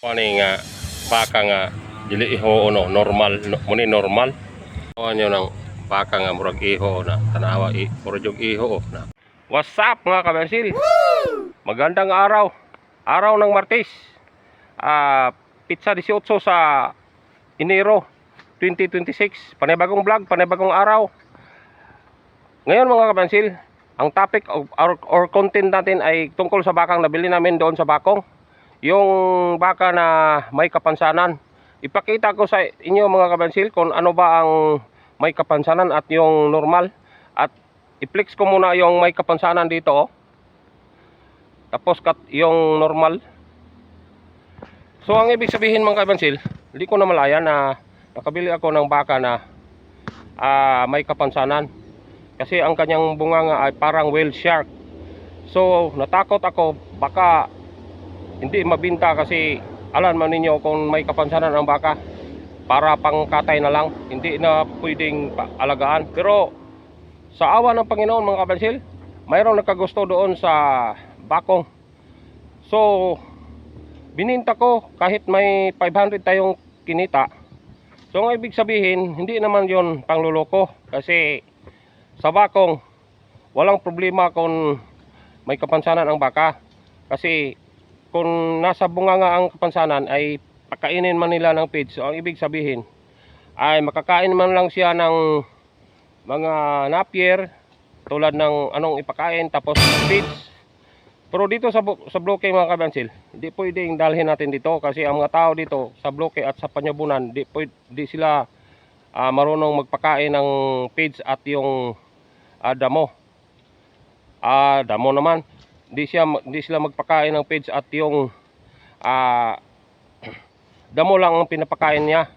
Kani nga baka nga dili iho no normal muni normal. Kuan nyo ng baka nga murag iho na tanawa murag iho na. What's up mga kabensil? Magandang araw. Araw ng Martes. Pizza 18 sa Enero 2026. Panibagong vlog, panibagong araw. Ngayon mga kabensil, ang topic or content natin ay tungkol sa bakang nabili namin doon sa Bakong. Yung baka na may kapansanan. Ipakita ko sa inyo mga kabansil kung ano ba ang may kapansanan at yung normal. At i-flex ko muna yung may kapansanan dito. Oh. Tapos yung normal. So ang ibig sabihin mga kabansil, hindi ko na malaya na nakabili ako ng baka na may kapansanan. Kasi ang kanyang bunganga ay parang whale shark. So natakot ako baka hindi mabinta kasi alam man ninyo kung may kapansanan ang baka para pangkatay na lang, hindi na pwedeng alagaan. Pero sa awa ng Panginoon mga kabansil, mayroong nagkagusto doon sa Bakong. So bininta ko kahit may 500 tayong kinita. So ang ibig sabihin, hindi naman yon pangluloko kasi sa Bakong walang problema kung may kapansanan ang baka. Kasi kung nasa bunganga ang kapansanan ay pakainin man nila ng feeds. So ang ibig sabihin ay makakain man lang siya ng mga napier tulad ng anong ipakain tapos feeds. Pero dito sa bloke mga kabansil, hindi pwedeng dalhin natin dito kasi ang mga tao dito sa bloke at sa Panyabunan di sila marunong magpakain ng feeds at yung damo. Damo naman Di sila magpakain ng feeds at yung damo lang ang pinapakain niya.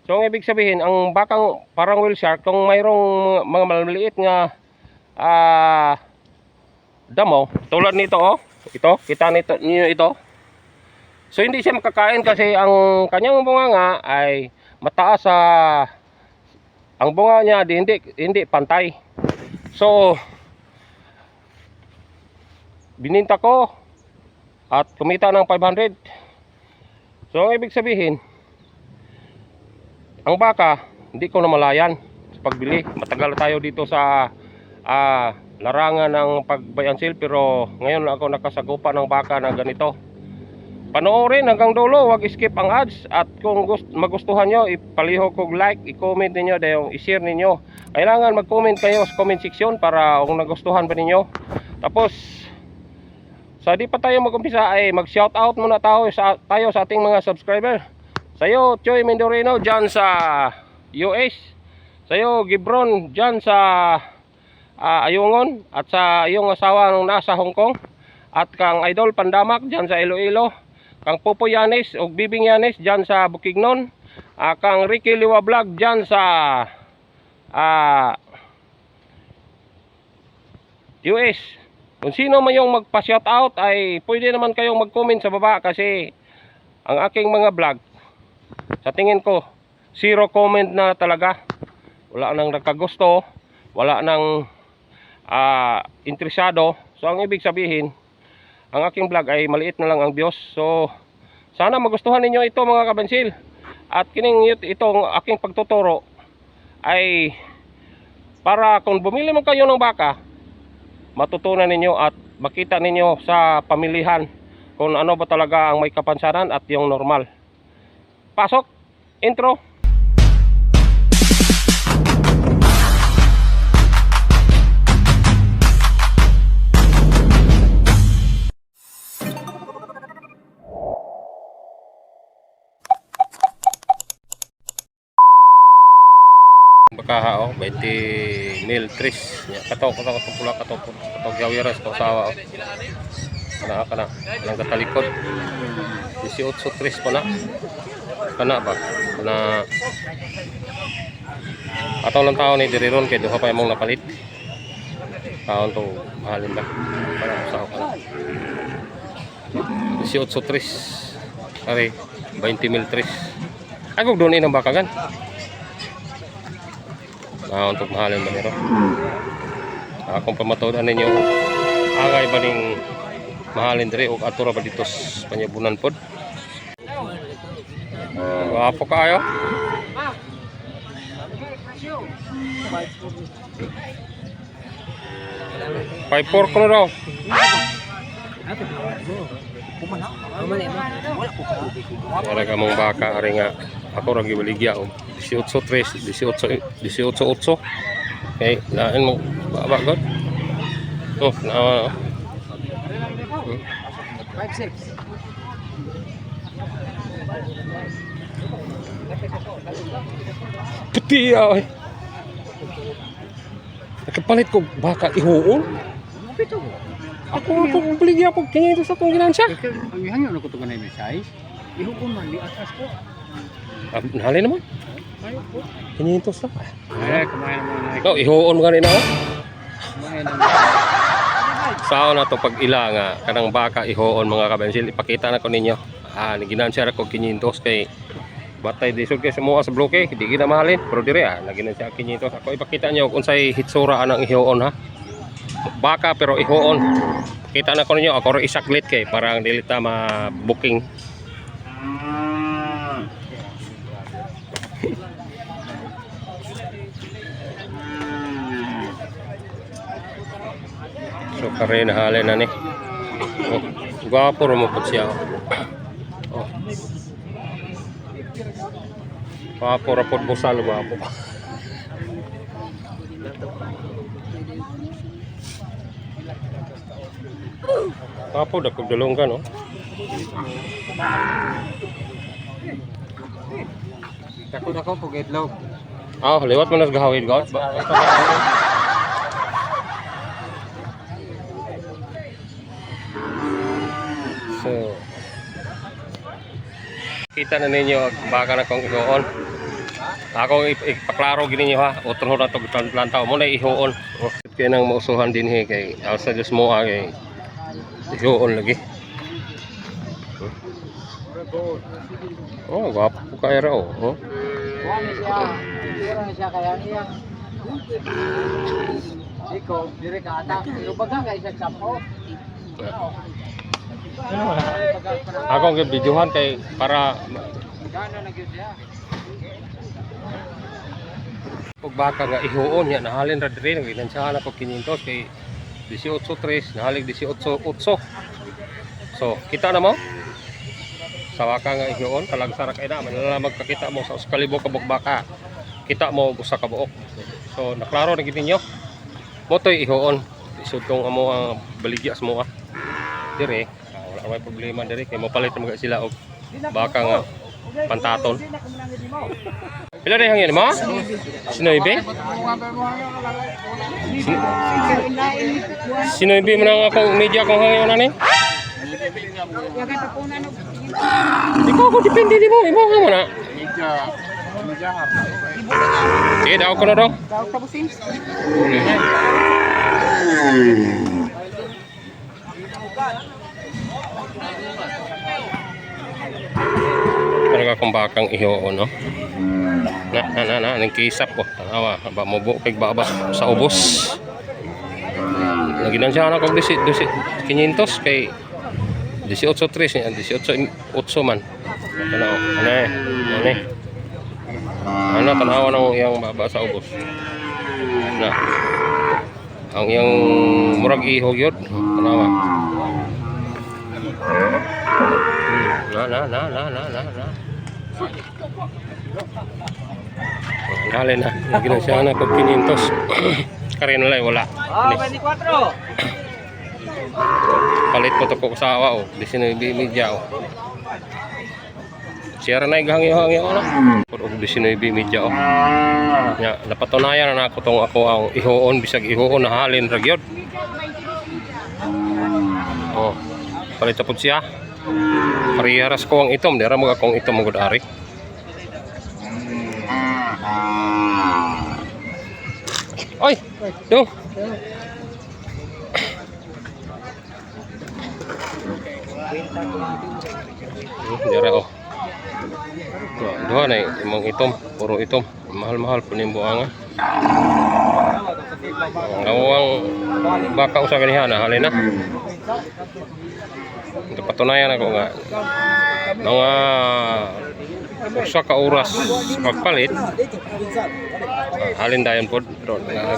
So ang ibig sabihin, ang bakang parang whale shark, kung mayroong mga maliliit nga damo, tulad nito oh, ito, kita niyo ito. So hindi siya makakain kasi ang kanyang bunganga ay mataas sa ang bunga niya hindi pantay. So bininta ko at kumita ng 500. So ang ibig sabihin, ang baka hindi ko na malayan sa pagbili. Matagal tayo dito sa larangan ng pagbayansil, pero ngayon lang ako nakasagupa ng baka na ganito. Panoorin hanggang dulo, wag skip ang ads. At kung magustuhan nyo, ipaliho ko like, i-comment ninyo, i-share ninyo. Kailangan mag-comment kayo sa comment section para kung nagustuhan pa ninyo. Tapos so di pa tayo mag-umpisa ay mag-shoutout muna tayo sa ating mga subscriber. Sa'yo Choy Mendorino dyan sa US. Sa'yo Gibron dyan sa Ayungon. At sa iyong asawa nung nasa Hong Kong. At kang Idol Pandamak dyan sa Iloilo. Kang Popo Yanis o Bibing Yanis dyan sa Bukidnon. Kang Ricky Liwa Vlog dyan sa US. Kung sino man yung magpa-shoutout ay pwede naman kayong mag-comment sa baba kasi ang aking mga vlog sa tingin ko 0 comment na talaga. Wala nang nagkagusto, wala nang interesado. So ang ibig sabihin, ang aking vlog ay maliit na lang ang views. So sana magustuhan ninyo ito mga kabansil. At itong aking pagtuturo ay para kung bumili man kayo ng baka, matutunan ninyo at makita ninyo sa pamilihan kung ano ba talaga ang may kapansanan at yung normal. Pasok, intro. Bakaha oh, 20 mil tris. Katok pula katok gawiras ko sawa. Kana nang katalikod. 18 tris pa na. Kana ba? Kana ato lang taon ni diriron kay duha pa imong napalit. Taon to mahalin ba? Para usaha ka. 18 tris. Ari 20 mil tris. Agog doon inang bakagan. Untuk mahalin ba nito? Kung pamatudan ninyo angay ba ning mahalin diri o atura ba dito sa Panyabunan pod? Wapo kayo. 5-4 ko na daw. Wala ka mong baka, ari nga. Ako ragi baligya o. 18-3, 18-8. Okay, lain mo baba god. Oh, na. 5-6. Puti ay. Nakapalit ko baka ihuon. Ako ang baligya po kanya ito sa kong ginansya. Ang ihangyo na ko ito ganay may size. Ihukon man, di atras ko. Nahali naman. Ayaw po. 500 lang. Ay, kumain naman. No, ihuon ganina ako. Kumain naman. Sao na to pag ila nga kanang baka ihuon mga kabensil. Ipakita na ko ninyo. Ginansya ko 500 kay batay disod kay sa mga sa bloke, hindi gina mahalin. Pero dire naginansya 500. Ako ipakita niyo kung say hitsura anang ihuon ha. Baka pero ihuon. Kita na ko ninyo ako ro isaklit kay parang dili ta ma-booking. So kare na halin na ni. Oh, gwapo ro mo pud siya. Oh. Gwapo ra pud busal gwapo. Gwapo da kog dulonggan oh. Dako po itlog. Lewat man nas gahawid god. So, kita na ninyo baka na kong ihuon. Ako ipaklaro gini nyo ha. Utro na ito lantaw mo na ihuon. Kaya nang mausuhan din kay alsa Diyos mo kay ihuon lagi. Oh, gwapo po kayo raw. Oh. Pura siya kaya niya. Ikaw, dire ka ata. Pero baga ka isa sapo. Ako ang videohan kay para Gano na gyud siya. pag baka nga ihuon ya nahalin ra dire naginansyahan ako 500 kay 18-3 nahalig 18-8. So kita na mo sa baka nga ihuon talagsara kay na manala magkakita mo sa uskalibok kabuk baka kita mo usa ka buok. So naklaro na gid ninyo mo toy ihuon isud kong amo ang baligya sa mo dire wala may problema dire kay mopalit mga sila og baka nga pantaton. Pila rin hangin mo? Sinoybe? Sinoybe mo na akong media kung hangin na ni? Ikaw ako depende di mo. Imo nga mo na. Sige, daw ko na daw. Talaga kung bakang ihuon no. Nagkisap ko. Tanawa, ba mo kay babas sa ubos. Naginansya na kog 500 kay 18-3 18-8 man. Tanaw. Ano tanawa nang iyang baba sa ubos. Na. Ang iyang murag ihog yun. Tanawa. Na. Ngalin na. Naginansya na kog 500. Kare na lang wala. 24. Palit po to ko sa awa o. 19 media o. Siyara na igahangyo na. Puro 19 media o. Ya, napatunayan na ako tong ako ang ihuon bisag ihuon na halin ra gyud. Oh. Palit po siya. Pariharas ko ang itom, dira mo akong itom magud ari. Oy, do. Dira oh. Duha na imong itom, puro itom. Mahal-mahal po ning buangan. Ang baka usa ganihan na halin na. Ito patunayan ako nga mga usa ka oras pagpalit. Halin dayon pod.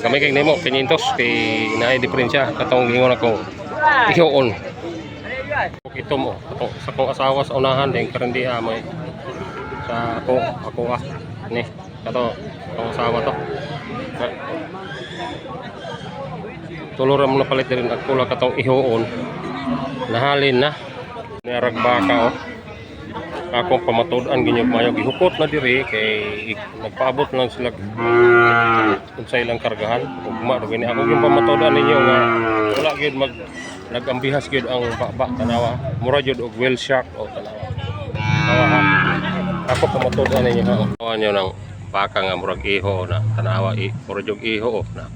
Kami kay nimo 500 kay naay diferensya katong gingon ako. Ihoon. Ito mo sa kong asawa sa unahan din karon di amoy. Sa ako ni kato ang asawa to. Tulura mo na palit din ako la katong ihoon. Nahalin na. Narag baka akong pamatud-an ginyog mayo gihukot na diri kay nagpaabot lang sila unsay lang kargahan ugma gini ako yung pamatud-an ninyo nga wala gyud nagambihas gyud ang baba tanawa mura gyud og whale shark o tanawa ako pamatud-an ninyo ha awan nyo ng baka nga murag iho na tanawa mura gyud iho na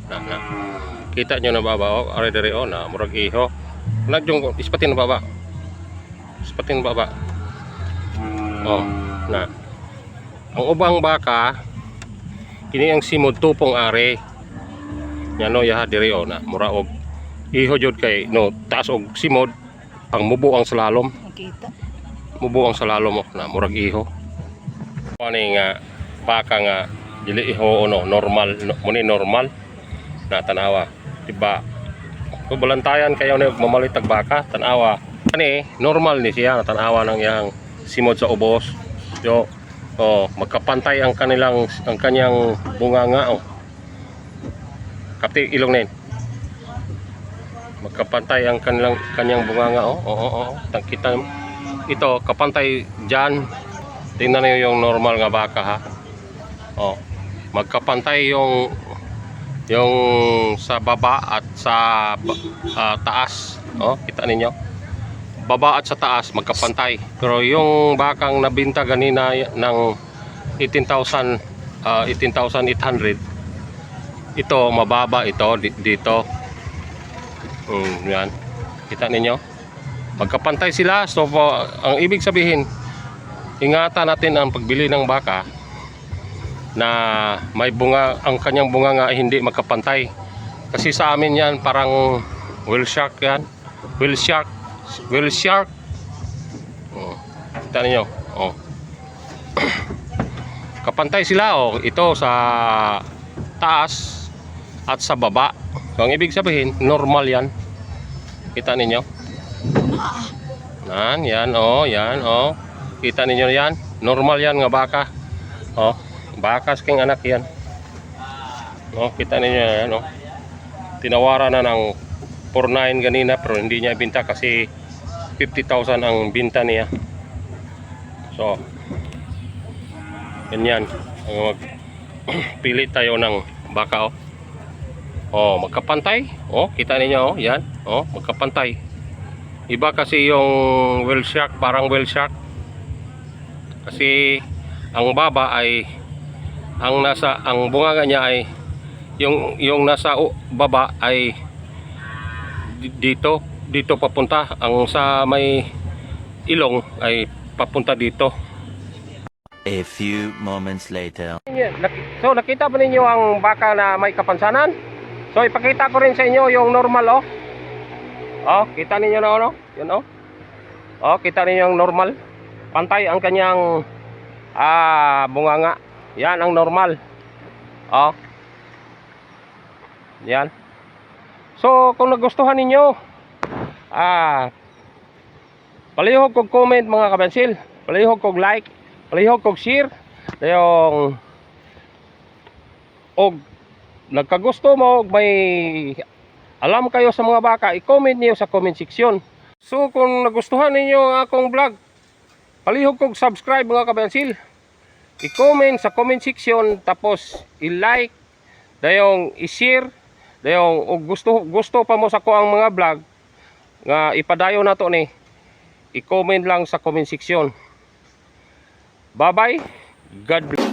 kita nyo na baba o are diri o na murag iho nagyong ispatin na baba oh na ang ubang baka kini ang simod tupong are nyano yaha diri o na mura og iho jud kay no taas og simod pang mubo ang slalom mubo ang slalom na murag iho ani nga baka nga dili iho no normal muni normal na tanawa diba kung balantayan kayo na mamalit tag baka tanawa ani normal ni siya tanawa nang yang simod sa ubos yo magkapantay ang kanyang bunganga kapti ilong nin magkapantay ang kanyang bunganga kita ito kapantay diyan tingnan niyo yung normal nga baka ha magkapantay yung sa baba at sa taas kita ninyo baba at sa taas magkapantay pero yung bakang nabinta ganina ng 18,800 ito mababa ito dito yan kita ninyo magkapantay sila so ang ibig sabihin ingatan natin ang pagbili ng baka na may bunga ang kanyang bunga nga hindi magkapantay kasi sa amin yan parang whale shark yan whale shark kita ninyo kapantay sila ito sa taas at sa baba so ang ibig sabihin normal yan kita ninyo yan kita ninyo yan normal yan nga baka bakas king anak yan kita ninyo yan tinawaran na ng 4.9 ganina pero hindi niya binta kasi 50,000 ang binta niya so ganyan pili tayo ng baka magkapantay kita ninyo yan magkapantay iba kasi yung whale shark parang whale shark kasi ang baba ay ang bunganga niya ay yung nasa baba ay dito papunta ang sa may ilong ay papunta dito. A few moments later. So nakita ba ninyo ang baka na may kapansanan? So ipakita ko rin sa inyo yung normal kita ninyo na yun kita ninyo yung normal pantay ang kanyang bunganga yan ang normal yan. So kung nagustuhan ninyo palihog kog comment mga kabansil, palihog kog like, palihog kog share yung nagkagusto mo may alam kayo sa mga baka i-comment niyo sa comment section. So kung nagustuhan ninyo ang akong vlog palihog kog subscribe mga kabansil, i-comment sa comment section tapos i-like dayong i-share dayong gusto pa mo sa ko ang mga vlog nga ipadayo na to ni i-comment lang sa comment section. Bye bye, God bless.